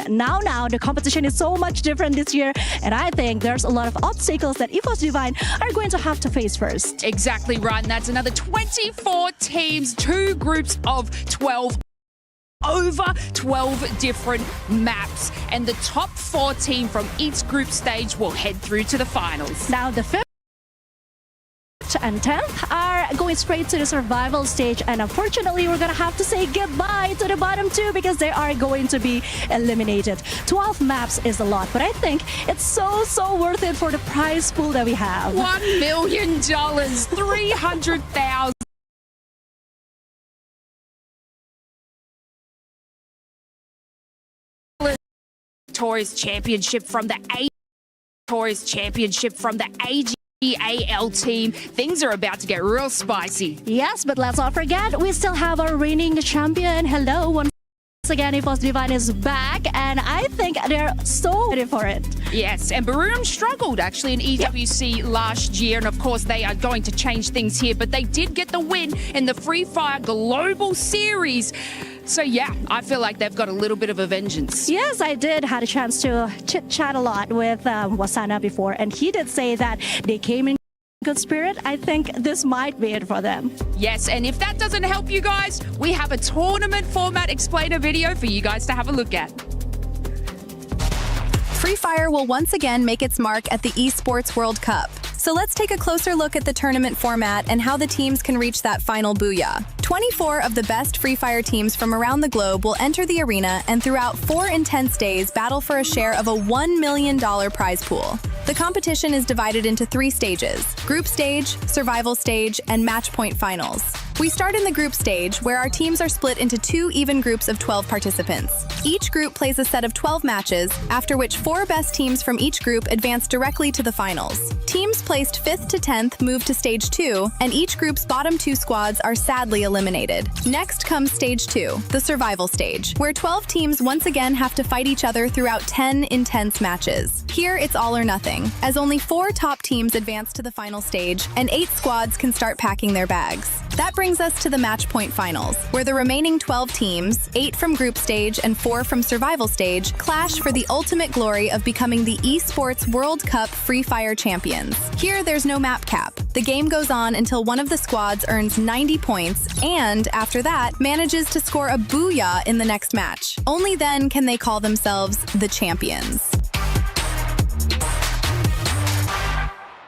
Now, the competition is so much different this year, and I think there's a lot of obstacles that EVOS Divine are going to have to face first. Exactly right, and that's another 24 teams, 2 groups of 12. Over 12 different maps, and the top 4 team from each group stage will head through to the finals. Now, the 5th and 10th are going straight to the survival stage, and unfortunately we're gonna have to say goodbye to the bottom 2 because they are going to be eliminated. 12 maps is a lot, but I think it's so worth it for the prize pool that we have. $1 million, 300,000. Tourist Championship from the AG.AL team. Things are about to get real spicy. Yes, but let's not forget, we still have our reigning champion. Hello, once again, EVOS Divine is back, and I think they're so ready for it. Yes, and Buriram struggled actually in EWC last year, and of course they are going to change things here, but they did get the win in the Free Fire Global Series. So yeah, I feel like they've got a little bit of a vengeance. Yes, I had a chance to chit-chat a lot with Wasana before, and he did say that they came in good spirit. I think this might be it for them. Yes, and if that doesn't help you guys, we have a tournament format explainer video for you guys to have a look at. Free Fire will once again make its mark at the Esports World Cup. So let's take a closer look at the tournament format and how the teams can reach that final booyah. 24 of the best Free Fire teams from around the globe will enter the arena and throughout 4 intense days battle for a share of a $1 million prize pool. The competition is divided into 3 stages: group stage, survival stage, and match point finals. We start in the group stage, where our teams are split into 2 even groups of 12 participants. Each group plays a set of 12 matches, after which 4 best teams from each group advance directly to the finals. Teams placed 5th to 10th move to stage 2, and each group's bottom 2 squads are sadly eliminated. Next comes stage 2, the survival stage, where 12 teams once again have to fight each other throughout 10 intense matches. Here it's all or nothing, as only 4 top teams advance to the final stage, and 8 squads can start packing their bags. That brings us to the match point finals, where the remaining 12 teams, 8 from group stage and 4 from survival stage, clash for the ultimate glory of becoming the Esports World Cup Free Fire champions. Here, there's no map cap. The game goes on until one of the squads earns 90 points and, after that, manages to score a booyah in the next match. Only then can they call themselves the champions.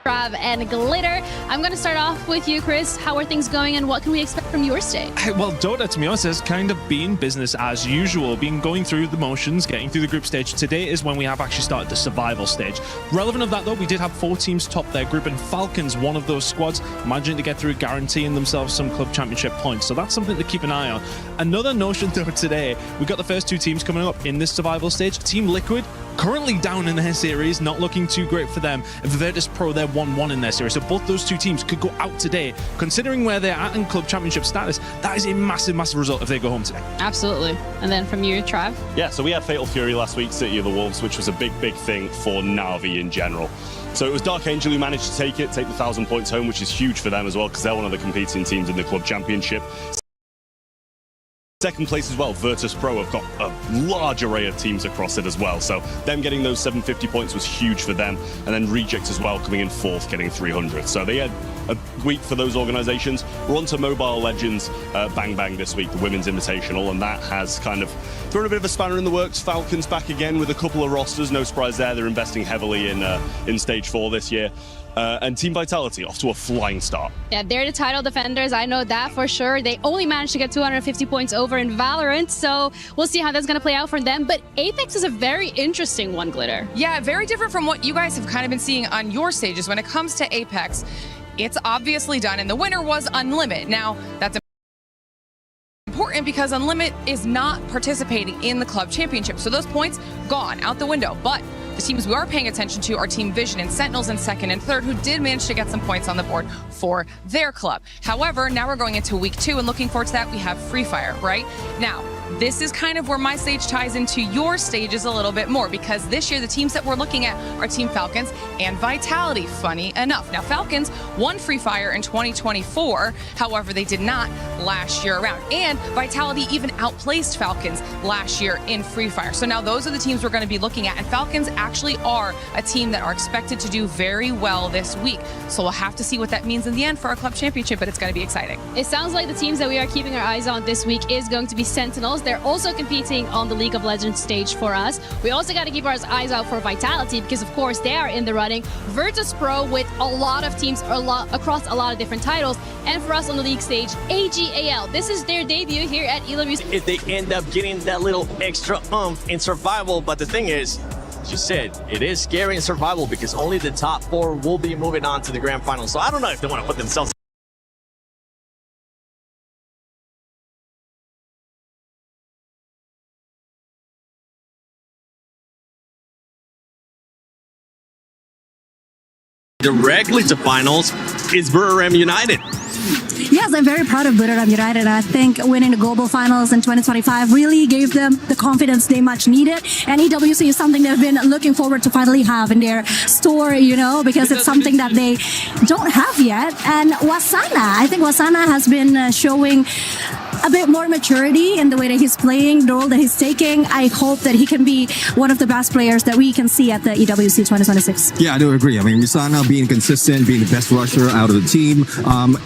Trav and Glitter. I'm going to start off with you, Chris. How are things going and what can we expect from your stage? Well, Dota, to be honest, has kind of been business as usual, been going through the motions, getting through the group stage. Today is when we have actually started the survival stage. Relevant of that, though, we did have 4 teams top their group, and Falcons, one of those squads, managing to get through, guaranteeing themselves some club championship points. So that's something to keep an eye on. Another notion, though, today, we got the first 2 teams coming up in this survival stage. Team Liquid, currently down in their series, not looking too great for them. And Virtus Pro, they're 1-1 in their series. So both those 2 teams could go out today. Considering where they're at in club championship status, that is a massive result if they go home today. Absolutely. And then from you, Trav? Yeah, so we had Fatal Fury last week, City of the Wolves, which was a big thing for Na'Vi in general. So it was Dark Angel who managed to take the 1,000 points home, which is huge for them as well, because they're one of the competing teams in the club championship. Second place as well, Virtus Pro have got a large array of teams across it as well. So them getting those 750 points was huge for them. And then Reject as well coming in 4th, getting 300. So they had a week for those organizations. We're on to Mobile Legends Bang Bang this week, the Women's Invitational, and that has kind of thrown a bit of a spanner in the works. Falcons back again with a couple of rosters, no surprise there. They're investing heavily in Stage 4 this year. And Team Vitality off to a flying start. Yeah, they're the title defenders. I know that for sure. They only managed to get 250 points over in Valorant, so we'll see how that's going to play out for them. But Apex is a very interesting one, Glitter. Yeah, very different from what you guys have kind of been seeing on your stages. When it comes to Apex, it's obviously done, and the winner was Unlimit. Now, that's important because Unlimit is not participating in the club championship, so those points gone out the window. But the teams we are paying attention to are Team Vision and Sentinels in 2nd and 3rd, who did manage to get some points on the board for their club. However, now we're going into week 2 and looking forward to that, we have Free Fire, right? Now, this is kind of where my stage ties into your stages a little bit more, because this year the teams that we're looking at are Team Falcons and Vitality, funny enough. Now, Falcons won Free Fire in 2024, however, they did not last year around. And Vitality even outplaced Falcons last year in Free Fire. So now those are the teams we're going to be looking at, and Falcons actually are a team that are expected to do very well this week. So we'll have to see what that means in the end for our club championship, but it's going to be exciting. It sounds like the teams that we are keeping our eyes on this week is going to be Sentinels. They're also competing on the League of Legends stage for us. We also got to keep our eyes out for Vitality because, of course, they are in the running. Virtus Pro with a lot of teams across a lot of different titles. And for us on the league stage, AG.AL. This is their debut here at EWC. If they end up getting that little extra oomph in survival, but the thing is, as you said, it is scary in survival because only the top 4 will be moving on to the grand final. So I don't know if they want to put themselves directly to finals is Buriram United. Yes, I'm very proud of Buriram United. I think winning the global finals in 2025 really gave them the confidence they much needed. And EWC is something they've been looking forward to finally have in their store, you know, because it's something that they don't have yet. And Wasana, I think Wasana has been showing a bit more maturity in the way that he's playing, the role that he's taking. I hope that he can be one of the best players that we can see at the EWC 2026. Yeah, I do agree. I mean, Risana being consistent, being the best rusher out of the team,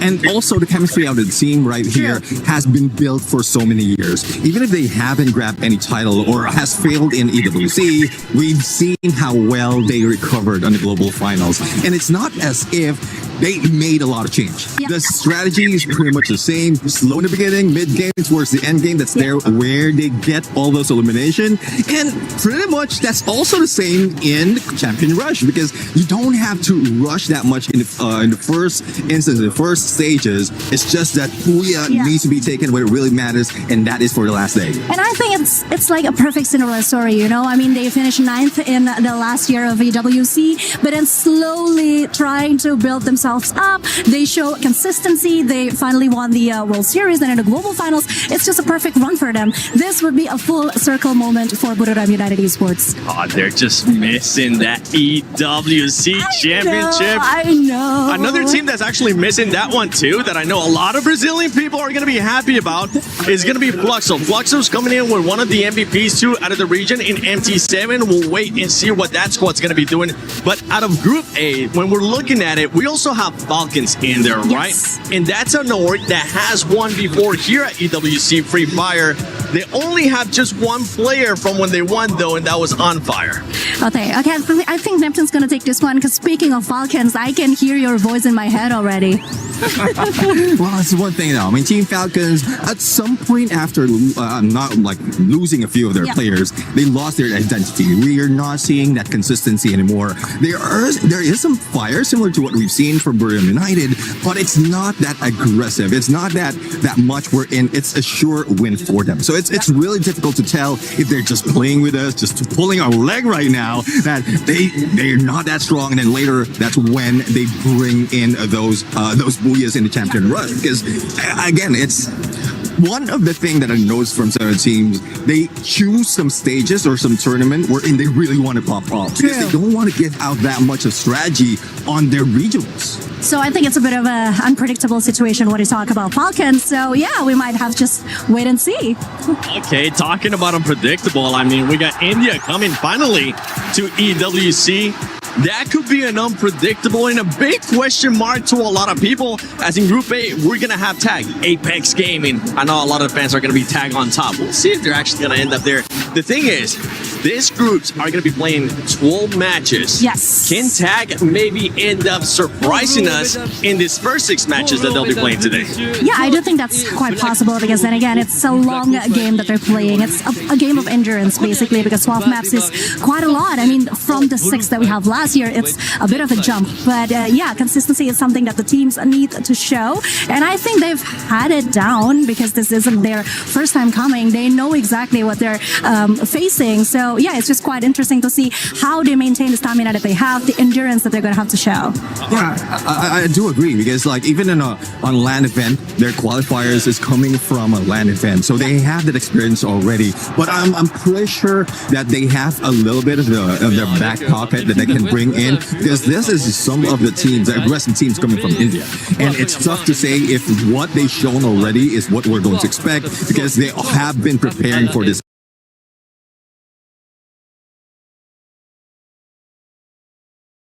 and also the chemistry out of the team right here has been built for so many years. Even if they haven't grabbed any title or has failed in EWC, we've seen how well they recovered on the global finals. And it's not as if they made a lot of change. Yeah. The strategy is pretty much the same. Slow in the beginning, mid-game towards the end game. That's there where they get all those elimination. And pretty much that's also the same in Champion Rush, because you don't have to rush that much in the first instance, the first stages. It's just that Booyah needs to be taken where it really matters, and that is for the last day. And I think it's like a perfect Cinderella story, you know? I mean, they finished 9th in the last year of EWC, but then slowly trying to build themselves up. They show consistency. They finally won the World Series, and in the global finals, it's just a perfect run for them. This would be a full circle moment for Buriram United Esports. Oh, they're just missing that EWC championship. I know. Another team that's actually missing that one too, that I know a lot of Brazilian people are going to be happy about, is going to be Fluxo. Fluxo's coming in with one of the MVPs too out of the region in MT7. We'll wait and see what that squad's going to be doing. But out of Group A, when we're looking at it, we also have Falcons in there, right? And that's an org that has won before here at EWC Free Fire. They only have just one player from when they won, though, and that was On Fire. Okay. I think Neptune's going to take this one, because speaking of Falcons, I can hear your voice in my head already. Well, it's one thing though. I mean, Team Falcons, at some point after not like losing a few of their players, they lost their identity. We are not seeing that consistency anymore. There is some fire similar to what we've seen from Buriram United, but it's not that aggressive. It's not that much we're in. It's a sure win for them. So it's really difficult to tell if they're just playing with us, just pulling our leg right now, that they're not that strong, and then later that's when they bring in those booyahs in the Champion Rush. Because again, it's one of the things that I noticed from some teams, they choose some stages or some tournament wherein they really want to pop off, because they don't want to give out that much of strategy on their regionals. So I think it's a bit of an unpredictable situation when you talk about Falcons. So yeah, we might have to just wait and see. Okay, talking about unpredictable, I mean, we got India coming finally to EWC. That could be an unpredictable and a big question mark to a lot of people, as in Group A, we're going to have tag Apex Gaming. I know a lot of fans are going to be tag on top. We'll see if they're actually going to end up there. The thing is, these groups are going to be playing 12 matches. Yes. Can tag maybe end up surprising us in these first 6 matches that they'll be playing today? Yeah, I do think that's quite possible, because then again, it's a long game that they're playing. It's a game of endurance, basically, because 12 maps is quite a lot. I mean, from the 6 that we have last year, it's a bit of a jump. But yeah, consistency is something that the teams need to show. And I think they've had it down, because this isn't their first time coming. They know exactly what they're facing. So yeah, it's just quite interesting to see how they maintain the stamina that they have, the endurance that they're going to have to show. Yeah, I do agree, because like even in on LAN event, their qualifiers is coming from a LAN event, so they have that experience already. But I'm pretty sure that they have a little bit of their back pocket that they can bring in, because this is some of the teams, the aggressive teams coming from India, and it's tough to say if what they've shown already is what we're going to expect, because they have been preparing for this.